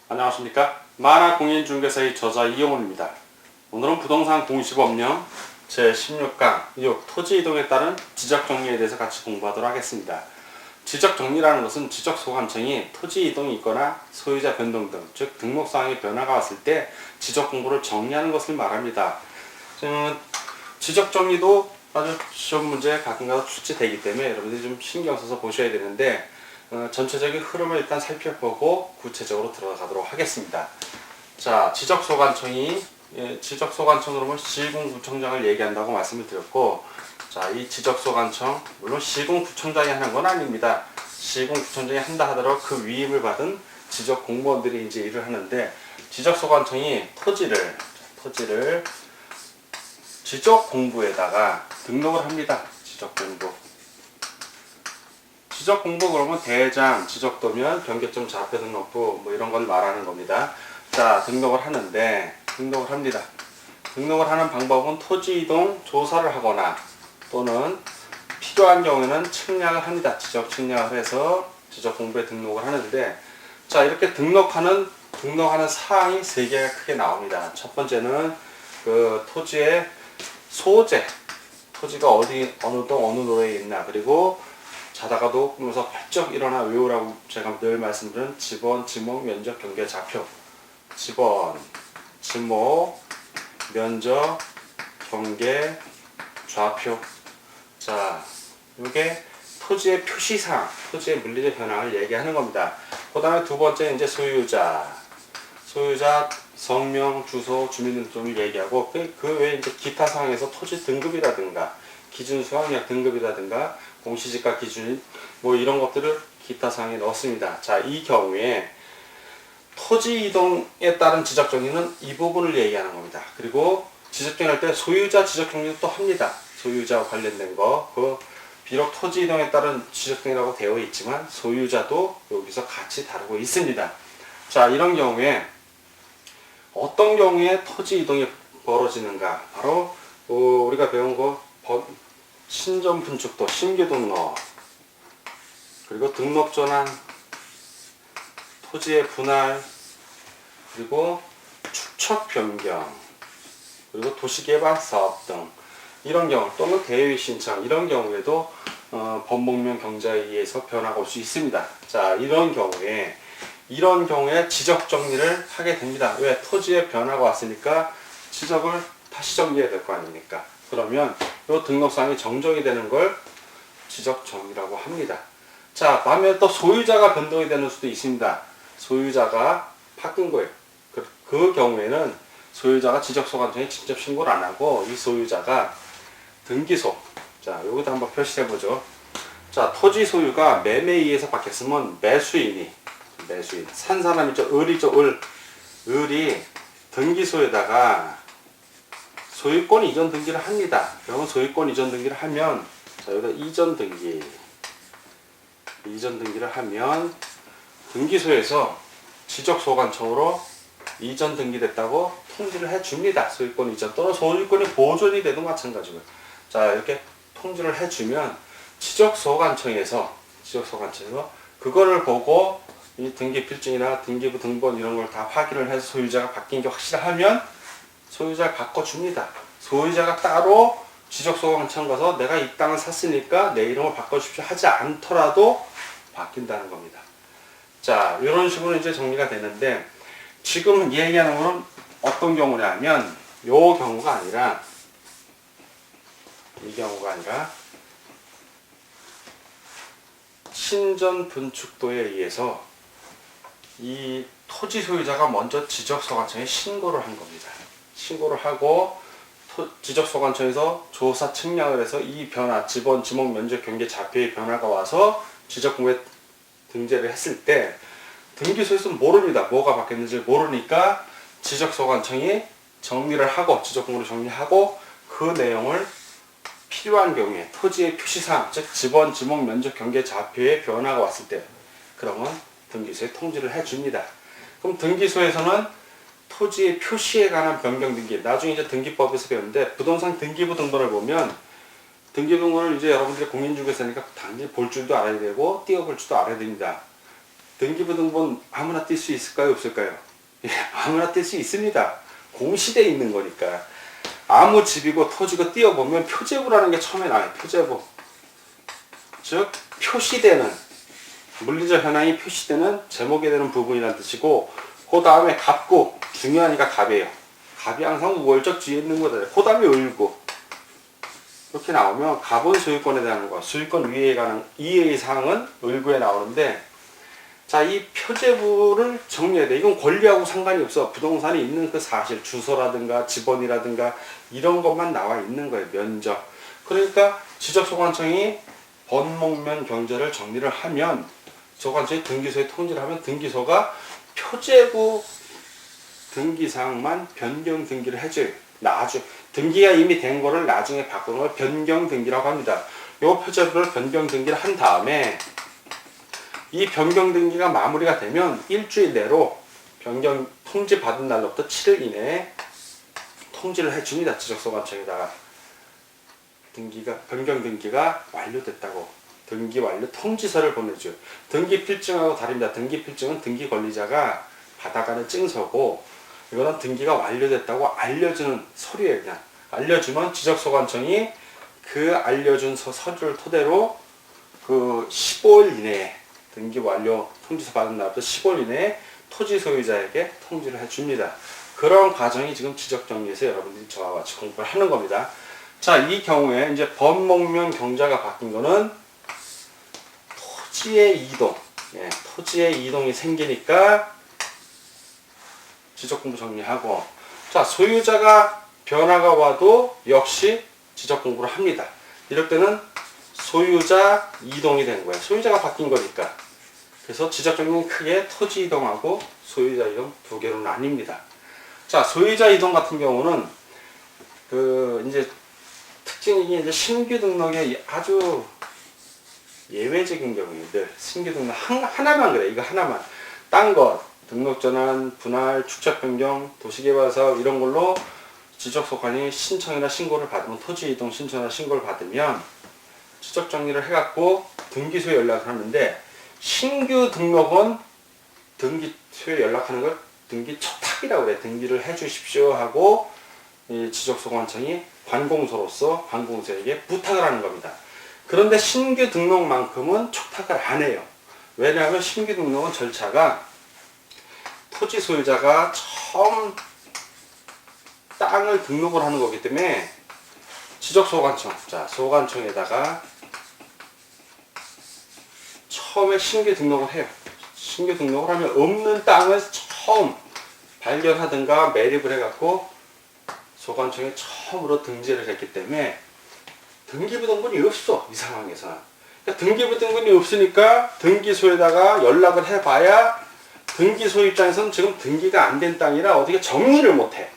안녕하십니까. 만화공인중개사의 저자 이용훈입니다. 오늘은 부동산 공시법령 제16강 6 토지이동에 따른 지적정리에 대해서 같이 공부하도록 하겠습니다. 지적정리라는 것은 지적소관청이 토지이동이 있거나 소유자 변동 등, 즉 등록사항의 변화가 왔을 때 지적공부를 정리하는 것을 말합니다. 지적정리도 아주 시험 문제에 가끔가다 출제되기 때문에 여러분들이 좀 신경 써서 보셔야 되는데 전체적인 흐름을 일단 살펴보고 구체적으로 들어가도록 하겠습니다. 자, 지적소관청이 지적소관청으로 보면 시군구청장을 얘기한다고 말씀을 드렸고, 자, 이 지적소관청 물론 시군구청장이 하는 건 아닙니다. 시군구청장이 한다 하더라도 그 위임을 받은 지적공무원들이 이제 일을 하는데, 지적소관청이 토지를 지적공부에다가 등록을 합니다. 지적공부. 지적공부 그러면 대장, 지적도면, 변개점 좌표 등록부 뭐 이런 걸 말하는 겁니다. 자, 등록을 하는데 등록을 합니다. 등록을 하는 방법은 토지이동 조사를 하거나 또는 필요한 경우에는 측량을 합니다. 지적 측량을 해서 지적공부에 등록을 하는데, 자, 이렇게 등록하는 사항이 세 개가 크게 나옵니다. 첫 번째는 그 토지의 소재, 토지가 어느 동 어느 도로에 있나, 그리고 자다가도 꿈에서 활쩍 일어나 외우라고 제가 늘 말씀드린 지번, 지목, 면적, 경계, 좌표. 지번, 지목, 면적, 경계, 좌표. 자, 이게 토지의 표시사항, 토지의 물리적 변화를 얘기하는 겁니다. 그 다음에 두 번째 이제 소유자 성명, 주소, 주민등록을 얘기하고 그 외에 이제 기타 사항에서 토지 등급이라든가 기준 수확량 등급이라든가 공시지가 기준 뭐 이런 것들을 기타 사항에 넣었습니다. 자, 이 경우에 토지 이동에 따른 지적정리는 이 부분을 얘기하는 겁니다. 그리고 지적정리할 때 소유자 지적정리도 또 합니다. 소유자와 관련된 거, 비록 토지 이동에 따른 지적정리라고 되어 있지만 소유자도 여기서 같이 다루고 있습니다. 자, 이런 경우에 어떤 경우에 토지 이동이 벌어지는가? 바로 우리가 배운 거 신전 분축도, 신규 등록, 그리고 등록 전환, 토지의 분할, 그리고 축척 변경, 그리고 도시개발 사업 등 이런 경우 또는 대외 신청 이런 경우에도 법목명 경자에 의해서 변화가 올 수 있습니다. 자, 이런 경우에 지적 정리를 하게 됩니다. 왜? 토지에 변화가 왔으니까 지적을 다시 정리해야 될 거 아닙니까? 그러면 이 등록사항이 정정이 되는 걸 지적 정리라고 합니다. 자, 반면에 또 소유자가 변동이 되는 수도 있습니다. 소유자가 바뀐 거예요. 그 경우에는 소유자가 지적소관청에 직접 신고를 안 하고 이 소유자가 등기소, 자, 여기도 한번 표시해 보죠. 자, 토지 소유가 매매에 의해서 바뀌었으면 매수인, 산 사람이죠. 을이 등기소에다가 소유권 이전 등기를 합니다. 그러면 소유권 이전 등기를 하면, 자, 여기다 이전 등기를 하면 등기소에서 지적소관청으로 이전 등기됐다고 통지를 해줍니다. 소유권 이전 또는 소유권이 보존이 되든 마찬가지고요. 자, 이렇게 통지를 해주면 지적소관청에서 그거를 보고 이 등기필증이나 등기부 등본 이런 걸 다 확인을 해서 소유자가 바뀐 게 확실하면 소유자가 바꿔줍니다. 소유자가 따로 지적소관청 가서 내가 이 땅을 샀으니까 내 이름을 바꿔주십시오 하지 않더라도 바뀐다는 겁니다. 자, 이런 식으로 이제 정리가 되는데, 지금 얘기하는 거는 어떤 경우냐면 이 경우가 아니라 신전 분축도에 의해서 이 토지 소유자가 먼저 지적소관청에 신고를 한 겁니다. 신고를 하고 지적소관청에서 조사 측량을 해서 이 변화, 지번, 지목, 면적, 경계, 좌표의 변화가 와서 지적공부에 등재를 했을 때 등기소에서는 모릅니다. 뭐가 바뀌었는지 모르니까 지적소관청이 정리를 하고 지적공부를 정리하고 그 내용을 필요한 경우에 토지의 표시사항, 즉 지번, 지목, 면적, 경계, 좌표의 변화가 왔을 때 그러면 등기소에 통지를 해줍니다. 그럼 등기소에서는 토지의 표시에 관한 변경 등기, 나중에 이제 등기법에서 배우는데 부동산 등기부 등본을 보면 등기등록을 이제 여러분들이 공인중개사니까 당연히 볼 줄도 알아야 되고 띄워볼 줄도 알아야 됩니다. 등기부등본 아무나 뛸 수 있을까요? 없을까요? 예, 아무나 뛸 수 있습니다. 공시되어 있는 거니까. 아무 집이고 토지고 띄워보면 표제부라는 게 처음에 나와요. 표제부. 즉 표시되는, 물리적 현황이 표시되는, 제목이 되는 부분이라는 뜻이고, 그 다음에 갑구, 중요하니까 갑이에요. 갑이 항상 우월적 뒤에 있는 거다. 그 다음에 을구. 이렇게 나오면 갑은 소유권에 대한 거, 소유권 위에 관한 이해의 사항은 을구에 나오는데, 자, 이 표제부를 정리해야 돼. 이건 권리하고 상관이 없어. 부동산이 있는 그 사실, 주소라든가 지번이라든가 이런 것만 나와 있는 거예요. 면적. 그러니까 지적소관청이 번목면 경제를 정리를 하면, 소관청이 등기소에 통지를 하면 등기소가 표제부 등기사항만 변경 등기를 해줘요. 등기가 이미 된 거를 나중에 바꾸는 걸 변경 등기라고 합니다. 요 표제부를 변경 등기를 한 다음에 이 변경 등기가 마무리가 되면 일주일 내로 변경 통지 받은 날로부터 7일 이내에 통지를 해줍니다. 지적소관청에다가 변경 등기가 완료됐다고 등기 완료 통지서를 보내줘요. 등기 필증하고 다릅니다. 등기 필증은 등기 권리자가 받아가는 증서고, 이거는 등기가 완료됐다고 알려주는 서류예요. 그냥 알려주면 지적소관청이 그 알려준 서류를 토대로 그 15일 이내에 등기 완료 통지서 받은 날부터 15일 이내에 토지 소유자에게 통지를 해줍니다. 그런 과정이 지금 지적정리에서 여러분들이 저와 같이 공부를 하는 겁니다. 자, 이 경우에 이제 번목면 경자가 바뀐 거는 토지의 이동, 토지의 이동이 생기니까 지적공부 정리하고, 자, 소유자가 변화가 와도 역시 지적공부를 합니다. 이럴 때는 소유자 이동이 된 거예요. 소유자가 바뀐 거니까. 그래서 지적정리는 크게 토지 이동하고 소유자 이동 두 개로 나뉩니다. 자, 소유자 이동 같은 경우는 이제 특징이 이제 신규 등록의 아주 예외적인 경우에요. 신규 등록 하나만 그래. 이거 하나만. 딴 것, 등록 전환, 분할, 축척 변경, 도시개발사업 이런 걸로 지적소관이 신청이나 신고를 받으면, 토지 이동 신청이나 신고를 받으면 지적 정리를 해갖고 등기소에 연락을 하는데, 신규 등록은 등기소에 연락하는 걸 등기 초탁이라고 그래. 등기를 해주십시오 하고 이 지적소관청이 관공서로서 관공서에게 부탁을 하는 겁니다. 그런데 신규 등록만큼은 초탁을 안 해요. 왜냐하면 신규 등록은 절차가 토지 소유자가 처음 땅을 등록을 하는 거기 때문에 지적소관청, 자, 소관청에다가 처음에 신규 등록을 해요. 신규 등록을 하면 없는 땅을 처음 발견하든가 매립을 해갖고 소관청에 처음으로 등재를 했기 때문에 등기부등본이 없어. 이 상황에서는. 그러니까 등기부등본이 없으니까 등기소에다가 연락을 해봐야 등기소 입장에서는 지금 등기가 안 된 땅이라 어떻게 정리를 못해.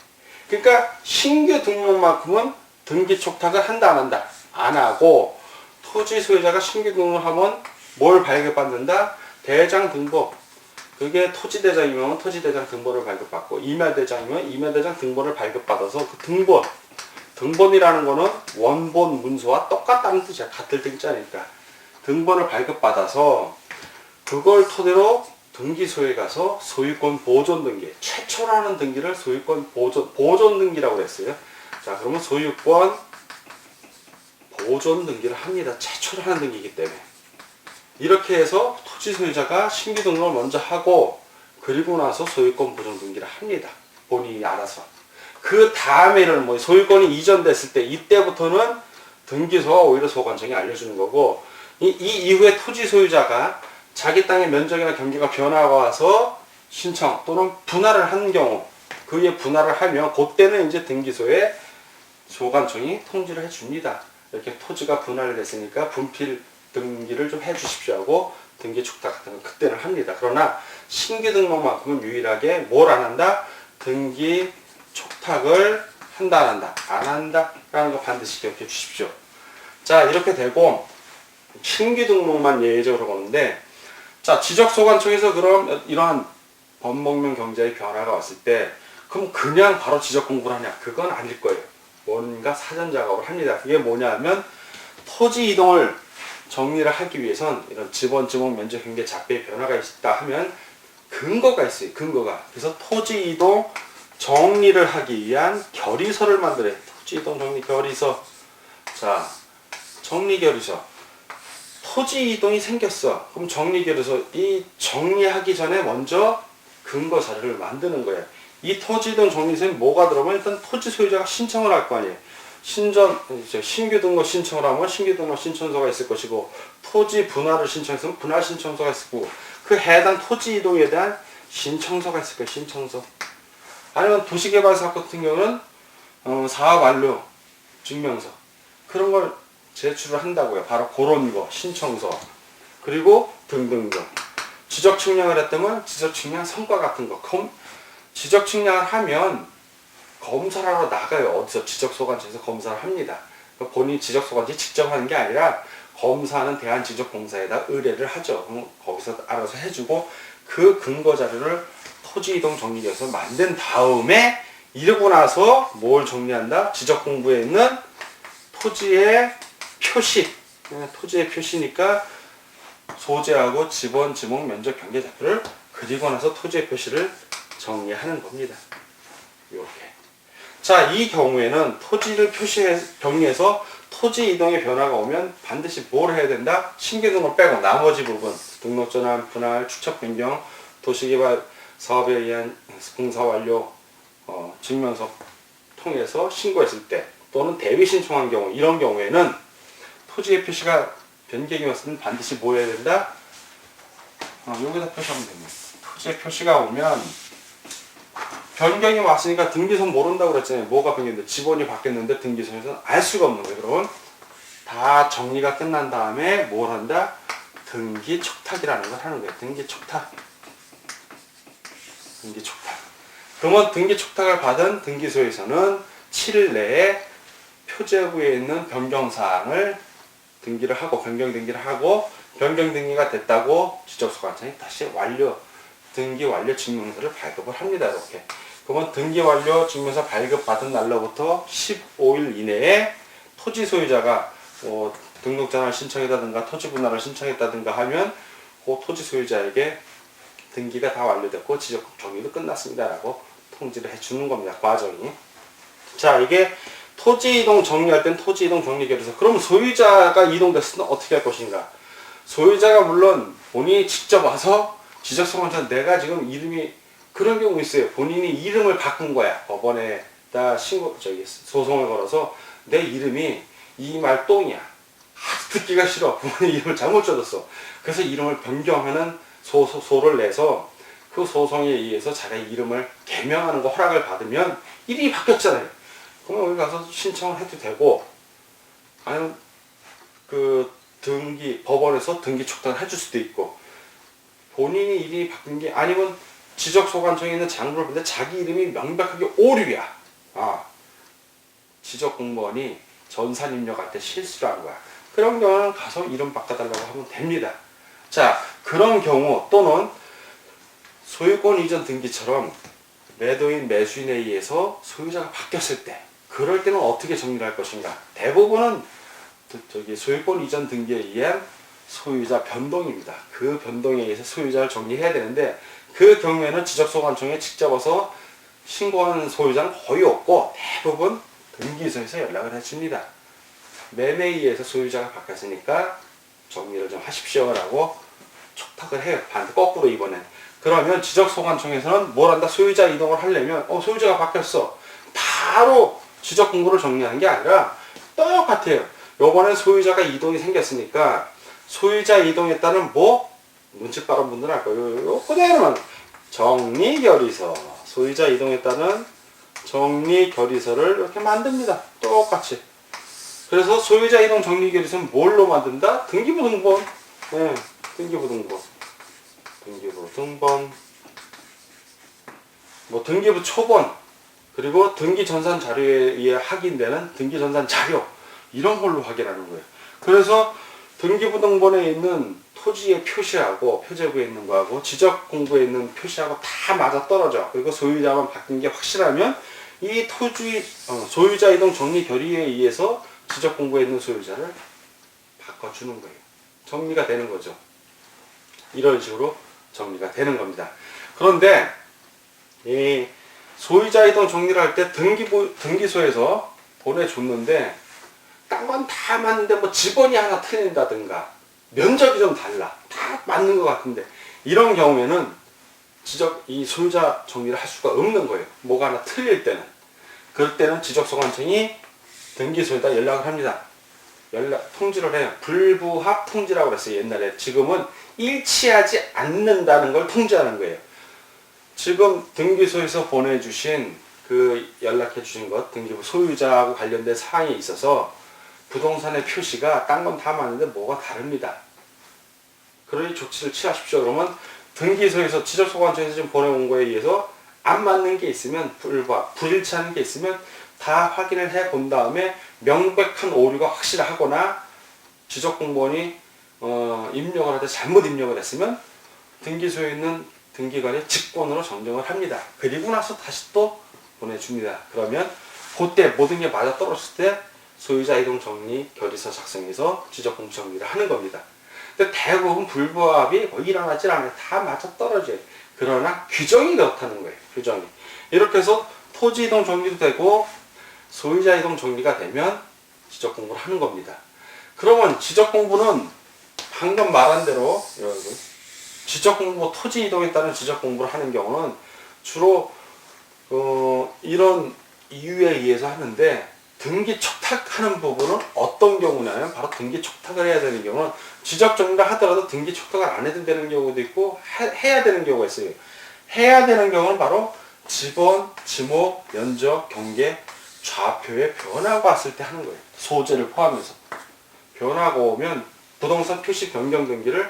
그러니까 신규 등록만큼은 등기 촉탁을 한다 안 한다? 안 하고, 토지 소유자가 신규 등록을 하면 뭘 발급받는다? 대장 등본. 그게 토지대장이면 토지대장 등본을 발급받고, 임야대장이면 임야대장 등본을 발급받아서 그 등본이라는 거는 원본 문서와 똑같다는 뜻이야. 같을 등자니까. 등본을 발급받아서 그걸 토대로 등기소에 가서 소유권 보존 등기, 최초로 하는 등기를 소유권 보존 등기라고 했어요. 자, 그러면 소유권 보존 등기를 합니다. 최초로 하는 등기이기 때문에. 이렇게 해서 토지 소유자가 신규 등록을 먼저 하고, 그리고 나서 소유권 보존 등기를 합니다. 본인이 알아서. 그 다음에는 뭐 소유권이 이전됐을 때, 이때부터는 등기소가 오히려 소관청이 알려주는 거고, 이 이후에 토지 소유자가 자기 땅의 면적이나 경계가 변화가 와서 신청 또는 분할을 한 경우, 그에 분할을 하면 그때는 이제 등기소에 소관청이 통지를 해줍니다. 이렇게 토지가 분할을 됐으니까 분필 등기를 좀 해주십시오 하고 등기 축탁 같은 건 그때는 합니다. 그러나 신규 등록만큼은 유일하게 뭘 안 한다? 등기 촉탁을 한다 안 한다? 안 한다 라는 거 반드시 기억해 주십시오. 자, 이렇게 되고 신규 등록만 예외적으로 보는데, 자, 지적소관청에서 그럼 이러한 번목면 경제의 변화가 왔을 때 그럼 그냥 바로 지적 공부를 하냐? 그건 아닐 거예요. 뭔가 사전 작업을 합니다. 그게 뭐냐 하면 토지 이동을 정리를 하기 위해선 이런 지번, 지목, 면적, 경계, 잡배의 변화가 있다 하면 근거가 있어요. 근거가. 그래서 토지 이동 정리를 하기 위한 결의서를 만들어요. 토지 이동 정리 결의서. 자, 정리 결의서. 토지 이동이 생겼어. 그럼 정리 결의서. 이 정리하기 전에 먼저 근거 자료를 만드는 거예요. 이 토지 이동 정리서에 뭐가 들어오면 일단 토지 소유자가 신청을 할 거 아니에요. 신규 등록 신청을 하면 신규 등록 신청서가 있을 것이고, 토지 분할을 신청했으면 분할 신청서가 있을 거고, 그 해당 토지 이동에 대한 신청서가 있을 거예요. 신청서. 아니면 도시개발사업 같은 경우는 사업 완료 증명서, 그런 걸 제출을 한다고요. 바로 그런 거, 신청서. 그리고 등등등. 지적 측량을 했다면 지적 측량 성과 같은 거. 지적 측량을 하면 검사를 하러 나가요. 어디서 지적소관청에서 검사를 합니다. 본인이 지적소관청이 직접 하는 게 아니라 검사는 대한지적공사에다 의뢰를 하죠. 그럼 거기서 알아서 해주고, 그 근거 자료를 토지이동 정리에서 만든 다음에, 이러고 나서 뭘 정리한다? 지적공부에 있는 토지의 표시. 토지의 표시니까 소재하고 지번, 지목, 면적, 경계 자료를 그리고 나서 토지의 표시를 정리하는 겁니다. 이렇게. 자, 이 경우에는 토지를 정리해서 토지 이동의 변화가 오면 반드시 뭘 해야 된다? 신규 등록 빼고 나머지 부분, 등록 전환, 분할, 축척 변경, 도시개발 사업에 의한 공사 완료 증명서 통해서 신고했을 때, 또는 대위 신청한 경우, 이런 경우에는 토지의 표시가 변경이 왔으면 반드시 뭐 해야 된다? 여기다 표시하면 됩니다. 토지의 표시가 오면, 변경이 왔으니까 등기선 모른다고 그랬잖아요. 뭐가 변경인데, 지번이 바뀌었는데 등기선에서는 알 수가 없는 거예요. 그러면 다 정리가 끝난 다음에 뭘 한다? 등기 촉탁이라는 걸 하는 거예요. 등기 촉탁. 등기 촉탁. 그러면 등기 촉탁을 받은 등기소에서는 7일 내에 표제부에 있는 변경사항을 등기를 하고, 변경 등기를 하고, 변경 등기가 됐다고 지적소관청이 다시 등기 완료 증명서를 발급을 합니다. 이렇게. 그러면 등기 완료 증명서 발급 받은 날로부터 15일 이내에 토지 소유자가 등록 전환을 신청했다든가 토지 분할을 신청했다든가 하면 그 토지 소유자에게 등기가 다 완료됐고 지적 정리도 끝났습니다라고 통지를 해주는 겁니다. 과정이. 자, 이게 토지 이동 정리할 땐 토지 이동 정리 결의서. 그럼 소유자가 이동됐을 때 어떻게 할 것인가? 소유자가 물론 본인이 직접 와서 지적소관청, 내가 지금 이름이, 그런 경우 있어요. 본인이 이름을 바꾼 거야. 법원에다 소송을 걸어서 내 이름이 이말똥이야. 듣기가 싫어. 부모님 이름을 잘못 적었어. 그래서 이름을 변경하는 소를 내서 그 소송에 의해서 자기 이름을 개명하는 거 허락을 받으면 이름이 바뀌었잖아요. 그러면 여기 가서 신청을 해도 되고, 아니면 법원에서 등기 촉탁을 해줄 수도 있고, 본인이 이름이 바뀐 게 아니면 지적소관청에 있는 장부를 보는데 자기 이름이 명백하게 오류야. 지적공무원이 전산 입력할 때 실수를 한 거야. 그런 경우는 가서 이름 바꿔달라고 하면 됩니다. 자, 그런 경우, 또는 소유권 이전 등기처럼 매도인, 매수인에 의해서 소유자가 바뀌었을 때, 그럴 때는 어떻게 정리를 할 것인가? 대부분은 소유권 이전 등기에 의한 소유자 변동입니다. 그 변동에 의해서 소유자를 정리해야 되는데, 그 경우에는 지적소관청에 직접 와서 신고하는 소유자는 거의 없고 대부분 등기소에서 연락을 해줍니다. 매매에 의해서 소유자가 바뀌었으니까 정리를 좀 하십시오라고 촉탁을 해요. 반대 거꾸로 이번엔. 그러면 지적소관청에서는 뭘 한다? 소유자 이동을 하려면 소유자가 바뀌었어. 바로 지적공고를 정리하는 게 아니라 똑같아요. 요번엔 소유자가 이동이 생겼으니까 소유자 이동에 따른 눈치 빠른 분들은 알 거예요. 요 그대로만 정리결의서, 소유자 이동에 따른 정리결의서를 이렇게 만듭니다. 똑같이. 그래서 소유자 이동 정리결의서는 뭘로 만든다? 등기부 등본. 네, 등기부 등본. 등기부 등본. 등기부 초본. 그리고 등기 전산 자료에 의해 확인되는 등기 전산 자료. 이런 걸로 확인하는 거예요. 그래서 등기부 등본에 있는 토지의 표시하고 표제부에 있는 거하고 지적 공부에 있는 표시하고 다 맞아 떨어져. 그리고 소유자만 바뀐 게 확실하면 이 소유자 이동 정리 결의에 의해서 지적 공부에 있는 소유자를 바꿔주는 거예요. 정리가 되는 거죠. 이런 식으로 정리가 되는 겁니다. 그런데 이 소유자 이동 정리를 할 때 등기소에서 보내줬는데 딴 건 다 맞는데 뭐 지번이 하나 틀린다든가 면적이 좀 달라. 다 맞는 것 같은데 이런 경우에는 이 소유자 정리를 할 수가 없는 거예요. 뭐가 하나 틀릴 때는. 그럴 때는 지적소관청이 등기소에다 연락을 합니다. 통지를 해요. 불부합 통지라고 그랬어요. 옛날에. 지금은 일치하지 않는다는 걸 통지하는 거예요. 지금 등기소에서 보내주신 연락해 주신 것, 등기부 소유자하고 관련된 사항이 있어서 부동산의 표시가 딴 건 다 맞는데 뭐가 다릅니다. 그러니 조치를 취하십시오. 그러면 등기소에서 지적소관청에서 지금 보내온 거에 의해서 안 맞는 게 있으면 불일치하는 게 있으면 다 확인을 해 본 다음에 명백한 오류가 확실하거나 지적공무원이 입력을 하되 잘못 입력을 했으면 등기소에 있는 등기관이 직권으로 정정을 합니다. 그리고 나서 다시 또 보내줍니다. 그러면 그때 모든 게 맞아 떨어졌을 때 소유자 이동 정리 결의서 작성해서 지적공부 정리를 하는 겁니다. 근데 대부분 불부합이 거의 일어나질 않아요. 다 맞아 떨어져요. 그러나 규정이 그렇다는 거예요. 규정이. 이렇게 해서 토지 이동 정리도 되고 소유자 이동 정리가 되면 지적 공부를 하는 겁니다. 그러면 지적 공부는 방금 말한 대로 지적 공부, 토지 이동에 따른 지적 공부를 하는 경우는 주로 이런 이유에 의해서 하는데 등기 촉탁하는 부분은 어떤 경우냐면 바로 등기 촉탁을 해야 되는 경우는 지적 정리를 하더라도 등기 촉탁을 안 해도 되는 경우도 있고 해야 되는 경우가 있어요. 해야 되는 경우는 바로 지번, 지목, 면적, 경계, 좌표에 변화가 왔을 때 하는 거예요. 소재를 포함해서. 변화가 오면 부동산 표시 변경 등기를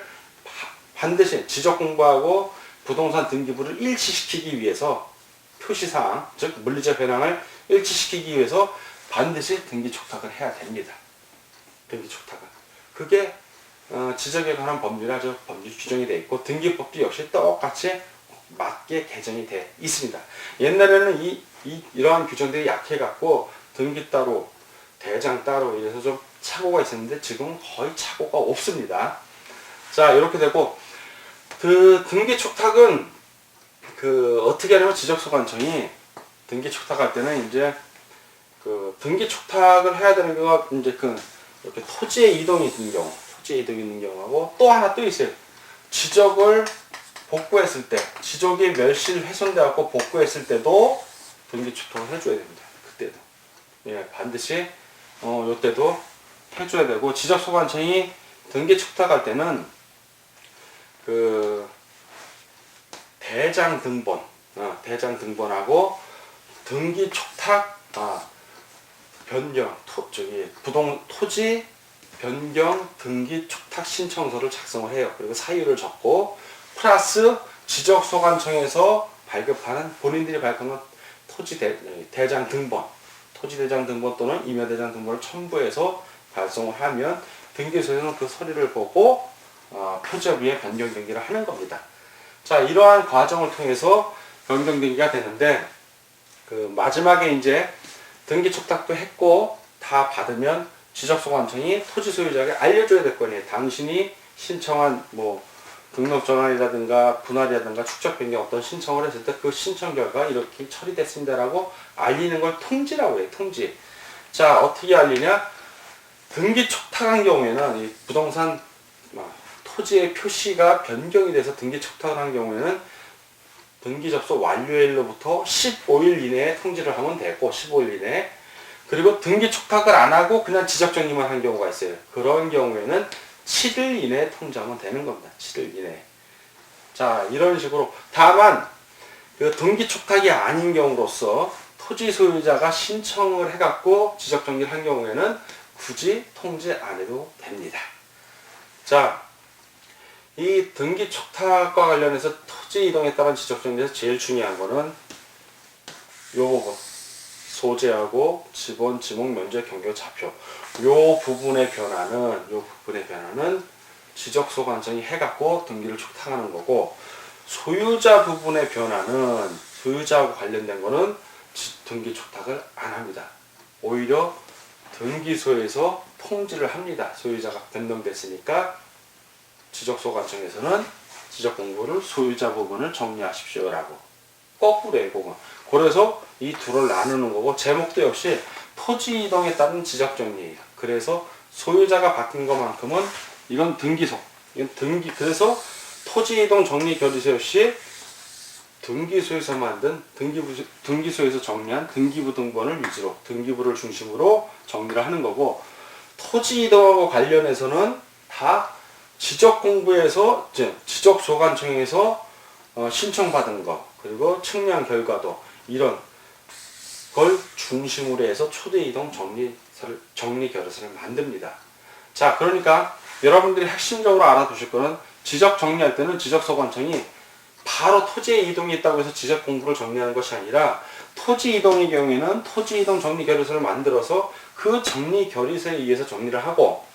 반드시 지적 공부하고 부동산 등기부를 일치시키기 위해서 표시사항, 즉 물리적 현황을 일치시키기 위해서 반드시 등기 촉탁을 해야 됩니다. 등기 촉탁은. 그게 지적에 관한 법률이라죠. 법률 규정이 되어 있고 등기법도 역시 똑같이 맞게 개정이 되어 있습니다. 옛날에는 이러한 규정들이 약해갖고 등기 따로, 대장 따로 이래서 좀 착오가 있었는데 지금은 거의 착오가 없습니다. 자, 이렇게 되고 등기 촉탁은 어떻게 하냐면 지적소관청이 등기 촉탁할 때는 이제 등기 촉탁을 해야 되는 경우가 이제 이렇게 토지의 이동이 있는 경우하고 또 하나 또 있어요. 지적을 복구했을 때, 지적이 멸실 훼손되었고 복구했을 때도 등기 촉탁을 해줘야 됩니다. 그때도. 예, 반드시 요때도 해줘야 되고 지적소관청이 등기 촉탁할 때는 대장 등본하고 등기 촉탁 변경 토지 변경 등기 촉탁 신청서를 작성을 해요. 그리고 사유를 적고 플러스 지적소관청에서 발급하는 본인들이 발급하는 대장 등본 또는 임야대장 등본을 첨부해서 발송을 하면 등기소에서는 그 서류를 보고 표적위에 변경 등기를 하는 겁니다. 자, 이러한 과정을 통해서 변경 등기가 되는데 마지막에 이제 등기 촉탁도 했고 다 받으면 지적소관청이 토지 소유자에게 알려줘야 될 거 아니에요. 당신이 신청한 등록 전환이라든가 분할이라든가 축적 변경 어떤 신청을 했을 때 그 신청 결과 이렇게 처리됐습니다라고 알리는 걸 통지라고 해요. 통지. 자, 어떻게 알리냐? 등기 촉탁한 경우에는 이 부동산 토지의 표시가 변경이 돼서 등기 촉탁을 한 경우에는 등기 접수 완료일로부터 15일 이내에 통지를 하면 되고 15일 이내에 그리고 등기 촉탁을 안 하고 그냥 지적 정리만 한 경우가 있어요. 그런 경우에는 7일 이내에 통지하면 되는 겁니다. 7일 이내에. 자, 이런 식으로 다만 등기 촉탁이 아닌 경우로서 토지 소유자가 신청을 해갖고 지적 정리를 한 경우에는 굳이 통지 안 해도 됩니다. 자, 이 등기 촉탁과 관련해서 토지 이동에 따른 지적 정리에서 제일 중요한 거는 요거 소재하고 지번, 지목, 면적, 경계, 좌표 요 부분의 변화는 지적소관청이 해갖고 등기를 촉탁하는 거고 소유자 부분의 변화는 소유자하고 관련된 거는 등기 촉탁을 안 합니다. 오히려 등기소에서 통지를 합니다. 소유자가 변동됐으니까 지적소관청에서는 지적 공고를 소유자 부분을 정리하십시오라고 거꾸로 그건. 그래서 이 둘을 나누는 거고 제목도 역시 토지 이동에 따른 지적 정리예요. 그래서 소유자가 바뀐 것만큼은 이건 등기소. 이건 등기. 그래서 토지 이동 정리 결의서 역시 등기소에서 만든 등기소에서 정리한 등기부 등본을 위주로 등기부를 중심으로 정리를 하는 거고 토지 이동하고 관련해서는 다 지적공부에서 지적소관청에서 신청받은 거 그리고 측량 결과도 이런 걸 중심으로 해서 초대 이동 정리 결의서를 만듭니다. 자, 그러니까 여러분들이 핵심적으로 알아두실 거는 지적 정리할 때는 지적소관청이 바로 토지의 이동이 있다고 해서 지적 공부를 정리하는 것이 아니라 토지 이동의 경우에는 토지 이동 정리 결의서를 만들어서 그 정리 결의서에 의해서 정리를 하고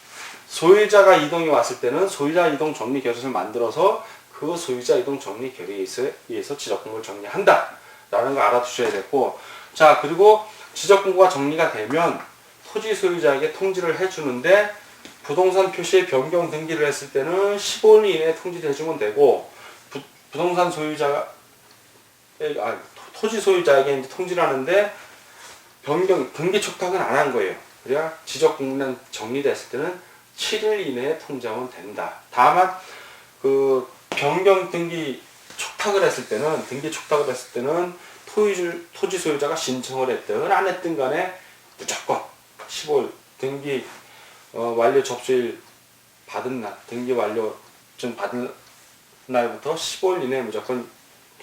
소유자가 이동이 왔을 때는 소유자 이동 정리 결의서를 만들어서 그 소유자 이동 정리 결의서에 의해서 지적 공부를 정리한다 라는 거 알아두셔야 되고 자 그리고 지적 공부가 정리가 되면 토지 소유자에게 통지를 해주는데 부동산 표시의 변경 등기를 했을 때는 15일 이내에 통지를 해주면 되고 부동산 소유자가 토지 소유자에게 이제 통지를 하는데 변경 등기 촉탁은 안 한 거예요. 그래야 지적 공부는 정리됐을 때는 7일 이내에 통지하면 된다. 다만 그 변경 등기 촉탁을 했을 때는 토지 소유자가 신청을 했든 안 했든 간에 무조건 15일 등기 완료 접수일 받은 날 등기 완료증 받은 날부터 15일 이내에 무조건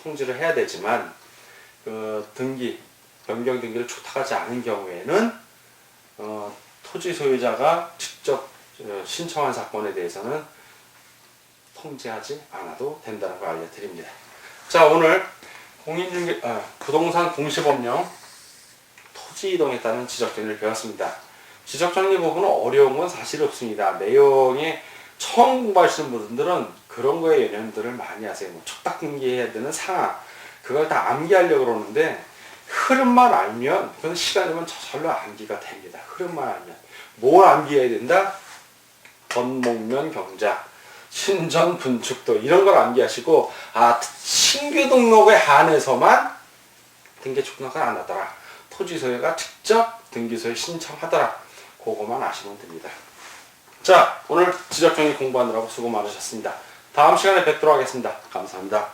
통지를 해야 되지만 그 변경 등기를 촉탁하지 않은 경우에는 토지 소유자가 직접 신청한 사건에 대해서는 통지하지 않아도 된다는 걸 알려드립니다. 자, 오늘 부동산 공시법령 토지 이동에 따른 지적정리를 배웠습니다. 지적정리 부분은 어려운 건 사실 없습니다. 내용에 처음 공부하시는 분들은 그런 거에 연연들을 많이 하세요. 뭐 촉탁 등기해야 되는 상황 그걸 다 암기하려고 그러는데 흐름만 알면 그건 시간이면 저절로 암기가 됩니다. 흐름만 알면 뭘 암기해야 된다? 번목면 경자, 신전 분축도 이런 걸 암기하시고 신규 등록에 한해서만 등기 촉탁을 안 하더라. 토지 소유가 직접 등기소에 신청하더라. 그거만 아시면 됩니다. 자, 오늘 지적정리 공부하느라고 수고 많으셨습니다. 다음 시간에 뵙도록 하겠습니다. 감사합니다.